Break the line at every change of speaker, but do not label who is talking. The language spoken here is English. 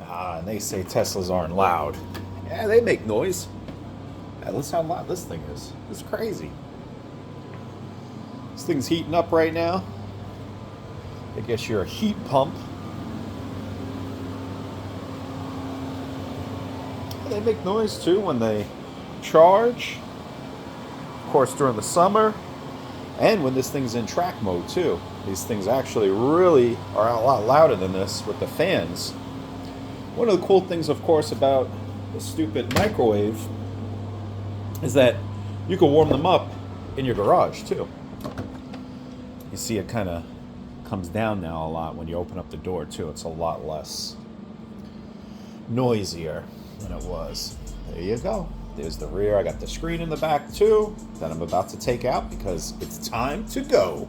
Ah, and they say Teslas aren't loud. Yeah, they make noise. Yeah, listen how loud this thing is. It's crazy. This thing's heating up right now. I guess you're a heat pump. They make noise too when they charge. Of course, during the summer. And when this thing's in track mode too. These things actually really are a lot louder than this with the fans. One of the cool things, of course, about the stupid microwave is that you can warm them up in your garage too. You see it kind of comes down now a lot when you open up the door too. It's a lot less noisier than it was. There you go. There's the rear. I got the screen in the back too that I'm about to take out because it's time to go.